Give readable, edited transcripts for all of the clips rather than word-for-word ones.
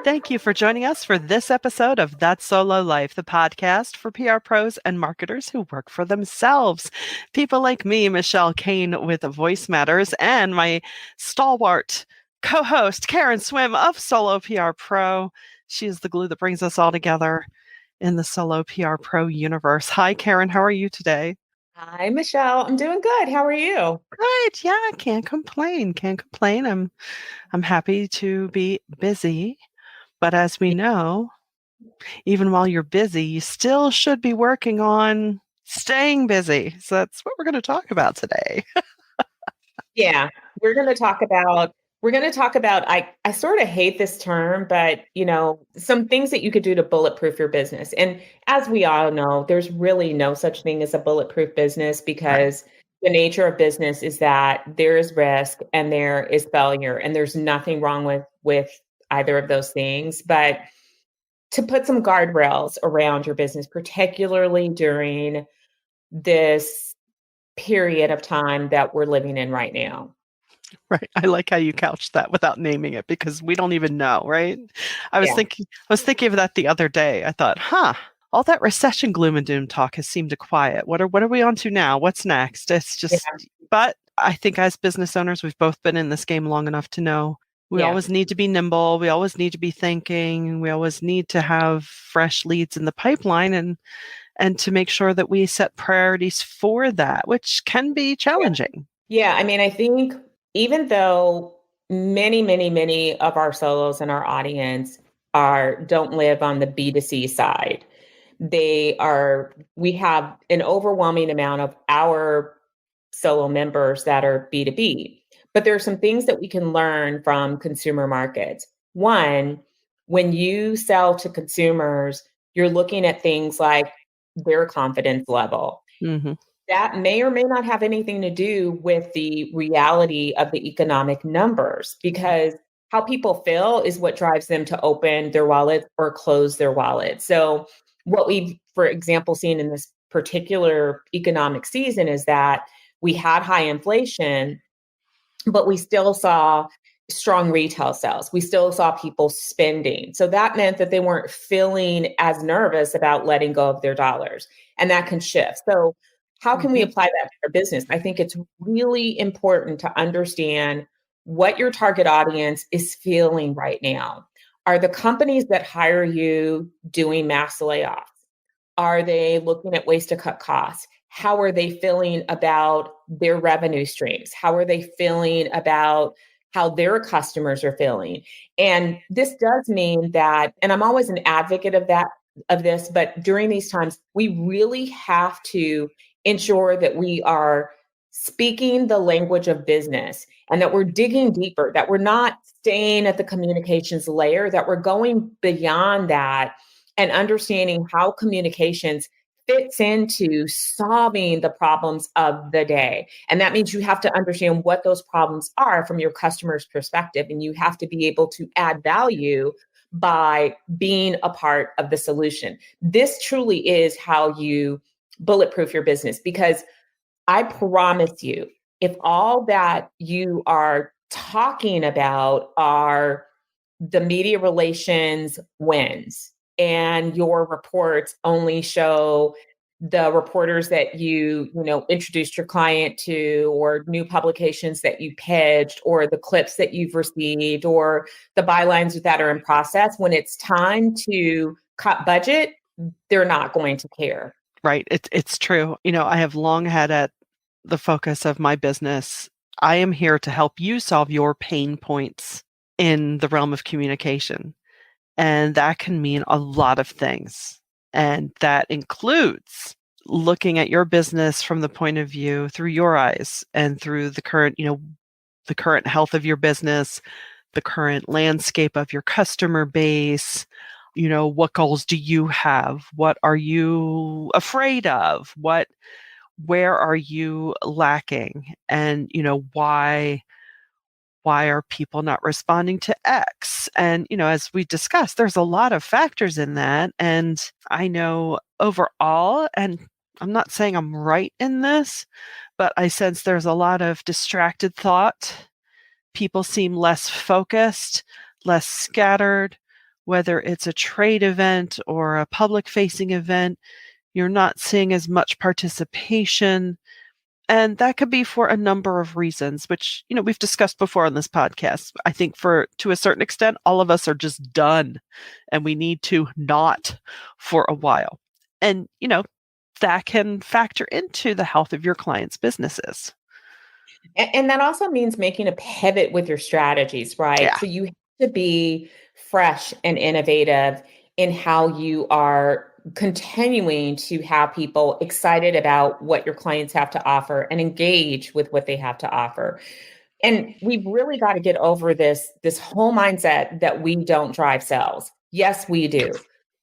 Thank you for joining us for this episode of That Solo Life, the podcast for PR pros and marketers who work for themselves. People like me, Michelle Kane with Voice Matters, and my stalwart co-host, Karen Swim of Solo PR Pro. She is the glue that brings us all together in the Solo PR Pro universe. Hi, Karen. How are you today? Hi, Michelle. I'm doing good. How are you? Good. Yeah, can't complain. Can't complain. I'm happy to be busy. But as we know, even while you're busy, you still should be working on staying busy. So that's what we're going to talk about today. Yeah, we're going to talk about I sort of hate this term, but some things that you could do to bulletproof your business. And as we all know, there's really no such thing as a bulletproof business Right. because the nature of business is that there is risk and there is failure, and there's nothing wrong with either of those things. But to put some guardrails around your business, particularly during this period of time that we're living in right now. Right. I like how you couched that without naming it because we don't even know, right? Yeah. I was thinking of that the other day. I thought, all that recession gloom and doom talk has seemed to quiet. What are we on to now? What's next? It's Yeah. just but I think as business owners, we've both been in this game long enough to know we Yeah. always need to be nimble. We always need to be thinking. We always need to have fresh leads in the pipeline and to make sure that we set priorities for that, which can be Yeah. challenging. Yeah. I mean, I think even though many of our solos in our audience don't live on the B2C side, we have an overwhelming amount of our solo members that are B2B. But there are some things that we can learn from consumer markets. One, when you sell to consumers, you're looking at things like their confidence level. Hmm. That may or may not have anything to do with the reality of the economic numbers, because how people feel is what drives them to open their wallet or close their wallet. So, what we've, for example, seen in this particular economic season is that we had high inflation, but we still saw strong retail sales. We still saw people spending. So that meant that they weren't feeling as nervous about letting go of their dollars. And that can shift. So, how can we Hmm. apply that to our business? I think it's really important to understand what your target audience is feeling right now. Are the companies that hire you doing mass layoffs? Are they looking at ways to cut costs? How are they feeling about their revenue streams? How are they feeling about how their customers are feeling? And this does mean that, and I'm always an advocate of this, but during these times, we really have to ensure that we are speaking the language of business and that we're digging deeper, that we're not staying at the communications layer, that we're going beyond that and understanding how communications fits into solving the problems of the day. And that means you have to understand what those problems are from your customer's perspective. And you have to be able to add value by being a part of the solution. This truly is how you bulletproof your business, because I promise you, if all that you are talking about are the media relations wins and your reports only show the reporters that you introduced your client to, or new publications that you pitched, or the clips that you've received, or the bylines that are in process, when it's time to cut budget, they're not going to care. Right. It's true. I have long had at the focus of my business. I am here to help you solve your pain points in the realm of communication. And that can mean a lot of things. And that includes looking at your business from the point of view through your eyes and through the current health of your business, the current landscape of your customer base. What goals do you have? What are you afraid of? Where are you lacking? And, why are people not responding to X? And, as we discussed, there's a lot of factors in that. And I know overall, and I'm not saying I'm right in this, but I sense there's a lot of distracted thought. People seem less focused, less scattered, whether it's a trade event or a public facing event, you're not seeing as much participation. And that could be for a number of reasons, which, we've discussed before on this podcast. I think to a certain extent, all of us are just done and we need to not for a while. And, that can factor into the health of your clients' businesses. And that also means making a pivot with your strategies, right? Yeah. So you have to be fresh and innovative in how you are continuing to have people excited about what your clients have to offer and engage with what they have to offer. And we've really got to get over this whole mindset that we don't drive sales. Yes, we do.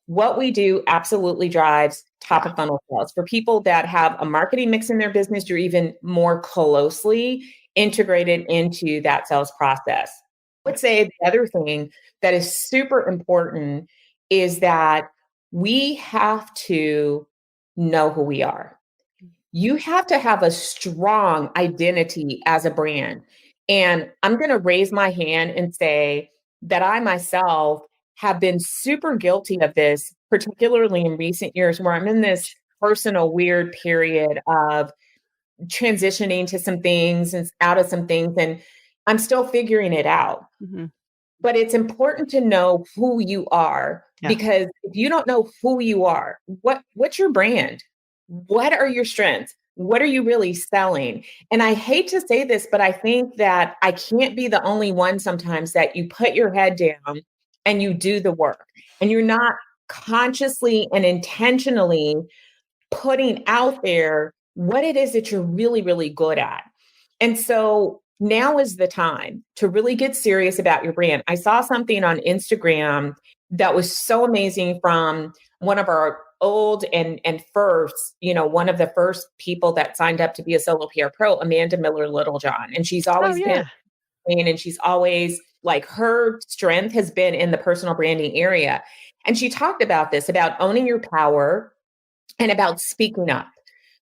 What we do absolutely drives top Yeah. of funnel sales. For people that have a marketing mix in their business, you're even more closely integrated into that sales process. I would say the other thing that is super important is that we have to know who we are. You have to have a strong identity as a brand. And I'm going to raise my hand and say that I myself have been super guilty of this, particularly in recent years, where I'm in this personal weird period of transitioning to some things and out of some things. And I'm still figuring it out. Mm-hmm. But it's important to know who you are, Yeah. because if you don't know who you are, what's your brand? What are your strengths? What are you really selling? And I hate to say this, but I think that I can't be the only one sometimes that you put your head down and you do the work and you're not consciously and intentionally putting out there what it is that you're really, really good at. And so now is the time to really get serious about your brand. I saw something on Instagram that was so amazing from one of our old and first, one of the first people that signed up to be a solo PR pro, Amanda Miller Littlejohn. And she's Oh, always been, yeah. and she's always like, her strength has been in the personal branding area. And she talked about this, about owning your power and about speaking up.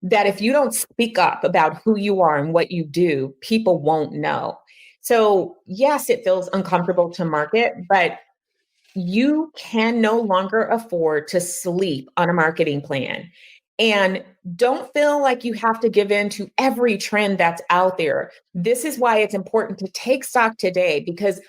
That if you don't speak up about who you are and what you do, people won't know. So, yes, it feels uncomfortable to market, but you can no longer afford to sleep on a marketing plan. And don't feel like you have to give in to every trend that's out there. This is why it's important to take stock today, because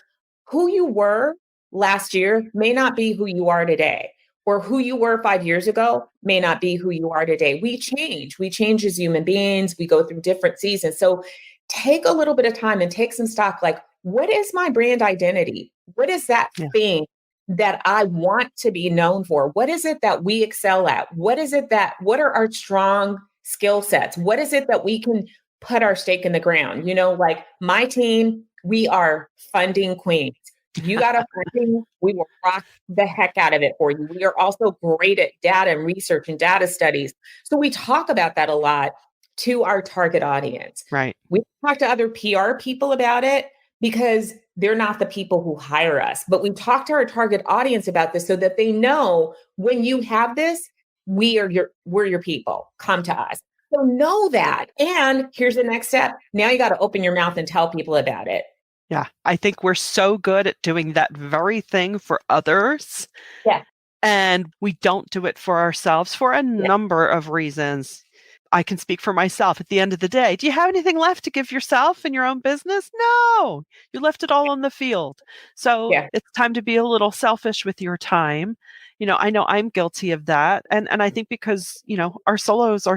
who you were last year may not be who you are today, or who you were 5 years ago may not be who you are today. We change as human beings, we go through different seasons. So take a little bit of time and take some stock, like, what is my brand identity? What is that Yeah. thing that I want to be known for? What is it that we excel at? What are our strong skill sets? What is it that we can put our stake in the ground? Like my team, we are funding queens. You got a funding, we will rock the heck out of it for you. We are also great at data and research and data studies. So we talk about that a lot to our target audience. Right. We talk to other PR people about it because they're not the people who hire us. But we talk to our target audience about this so that they know, when you have this, we're your people. Come to us. So know that. And here's the next step. Now you got to open your mouth and tell people about it. Yeah. I think we're so good at doing that very thing for others. Yeah. And we don't do it for ourselves for a Yeah. number of reasons. I can speak for myself at the end of the day. Do you have anything left to give yourself in your own business? No, you left it all on the field. So Yeah. it's time to be a little selfish with your time. I know I'm guilty of that. And I think because, our solos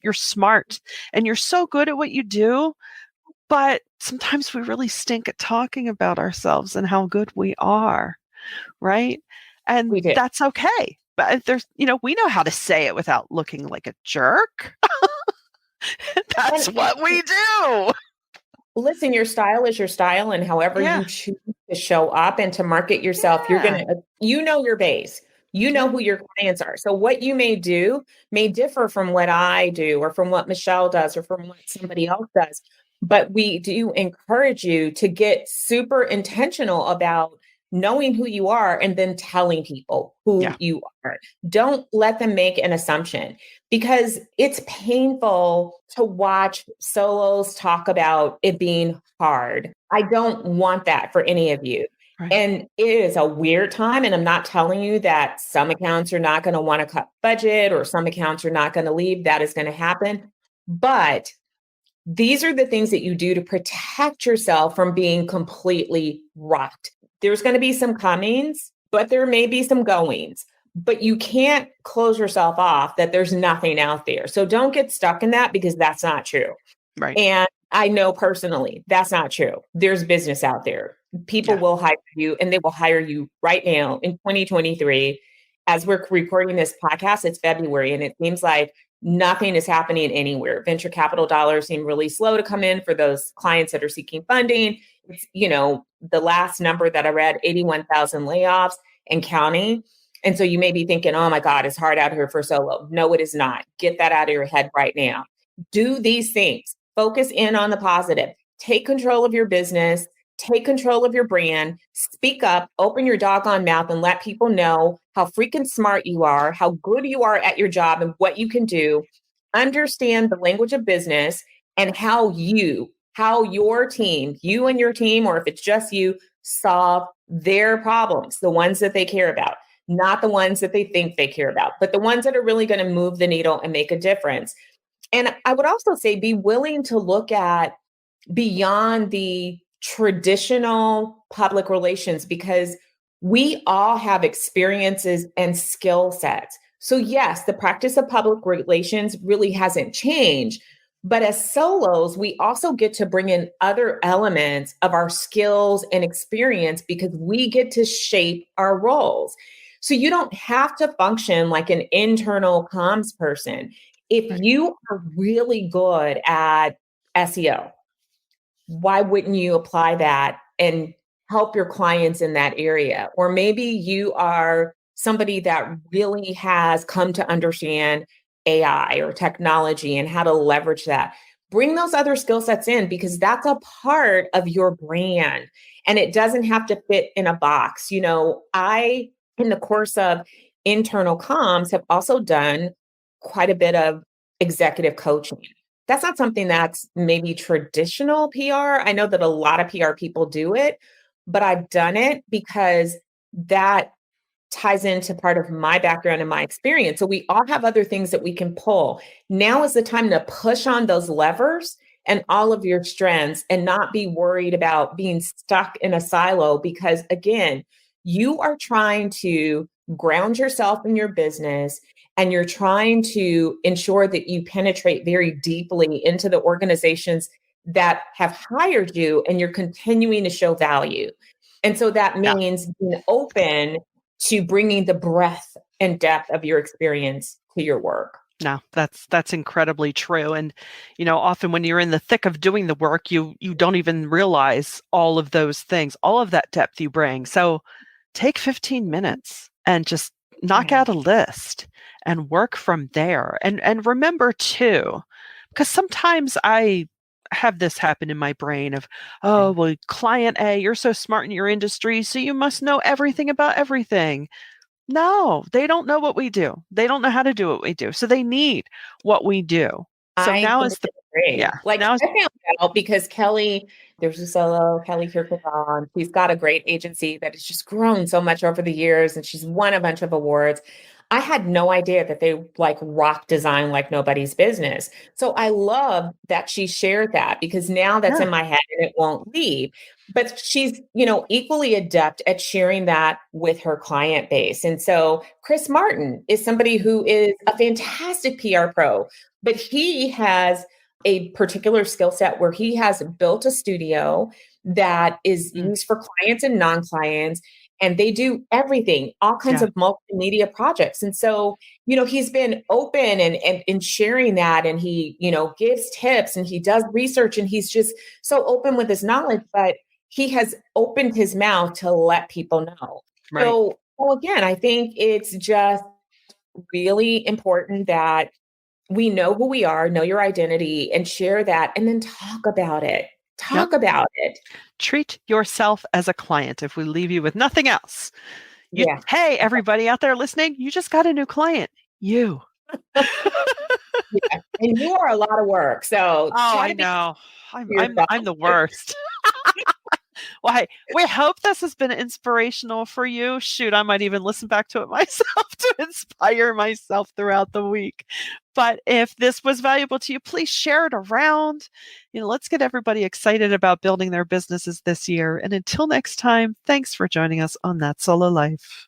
you're smart and you're so good at what you do, but sometimes we really stink at talking about ourselves and how good we are. Right. And We do. that's okay. But we know how to say it without looking like a jerk. That's And what we do. listen, your style is your style, and however you Yeah. choose to show up and to market yourself, you're Yeah. going to, your base, Yeah. who your clients are. So what you may do may differ from what I do, or from what Michelle does, or from what somebody else does. But we do encourage you to get super intentional about knowing who you are and then telling people who Yeah. you are. Don't let them make an assumption, because it's painful to watch solos talk about it being hard. I don't want that for any of you. Right. And it is a weird time. And I'm not telling you that some accounts are not going to want to cut budget or some accounts are not going to leave. That is going to happen. But these are the things that you do to protect yourself from being completely rocked. There's going to be some comings, but there may be some goings. But you can't close yourself off that there's nothing out there. So don't get stuck in that because that's not true. Right. And I know personally that's not true. There's business out there. People Yeah. will hire you and they will hire you right now in 2023. As we're recording this podcast, it's February and it seems like nothing is happening anywhere. Venture capital dollars seem really slow to come in for those clients that are seeking funding. It's, the last number that I read, 81,000 layoffs and counting. And so you may be thinking, oh my God, it's hard out here for solo. No, it is not. Get that out of your head right now. Do these things. Focus in on the positive. Take control of your business. Take control of your brand. Speak up, open your doggone mouth, and let people know how freaking smart you are, how good you are at your job, and what you can do. Understand the language of business and how your team, you and your team, or if it's just you, solve their problems, the ones that they care about, not the ones that they think they care about, but the ones that are really going to move the needle and make a difference. And I would also say be willing to look at beyond the traditional public relations because we all have experiences and skill sets. So, yes, the practice of public relations really hasn't changed. But as solos, we also get to bring in other elements of our skills and experience because we get to shape our roles. So you don't have to function like an internal comms person. If Right. you are really good at SEO, why wouldn't you apply that and help your clients in that area? Or maybe you are somebody that really has come to understand AI or technology and how to leverage that. Bring those other skill sets in because that's a part of your brand and it doesn't have to fit in a box. In the course of internal comms, have also done quite a bit of executive coaching. That's not something that's maybe traditional PR. I know that a lot of PR people do it, but I've done it because that ties into part of my background and my experience. So we all have other things that we can pull. Now is the time to push on those levers and all of your strengths and not be worried about being stuck in a silo because, again, you are trying to ground yourself in your business and you're trying to ensure that you penetrate very deeply into the organizations that have hired you and you're continuing to show value. And so that Yeah. means being open to bringing the breadth and depth of your experience to your work. No, that's incredibly true. And often when you're in the thick of doing the work, you don't even realize all of those things, all of that depth you bring. So take 15 minutes and just knock Yeah. out a list and work from there. And remember too, because sometimes I have this happen in my brain of, oh, Yeah. well, client A, you're so smart in your industry, so you must know everything about everything. No, they don't know what we do. They don't know how to do what we do. So they need what we do. So I now is completely the agree. yeah, Like now is I found out because there's a solo, Kelly Kirkendall. She's got a great agency that has just grown so much over the years and she's won a bunch of awards. I had no idea that they like rock design like nobody's business. So I love that she shared that because now that's yeah, in my head and it won't leave. But she's, equally adept at sharing that with her client base. And so Chris Martin is somebody who is a fantastic PR pro, but he has a particular skill set where he has built a studio that is mm, used for clients and non-clients and they do everything, all kinds yeah, of multimedia projects. And so, he's been open and sharing that and he, gives tips and he does research and he's just so open with his knowledge, but he has opened his mouth to let people know. right. So, well, again, I think it's just really important that we know who we are, know your identity, and share that, and then talk about it. Yep. Talk about it. Treat yourself as a client. If we leave you with nothing else, Yeah. hey, everybody out there listening, you just got a new client. You. Yeah. And you are a lot of work. So Oh, try I to be know. to I'm yourself. the worst. Well, hey, we hope this has been inspirational for you. Shoot, I might even listen back to it myself to inspire myself throughout the week. But if this was valuable to you, please share it around. Let's get everybody excited about building their businesses this year. And until next time, thanks for joining us on That Solo Life.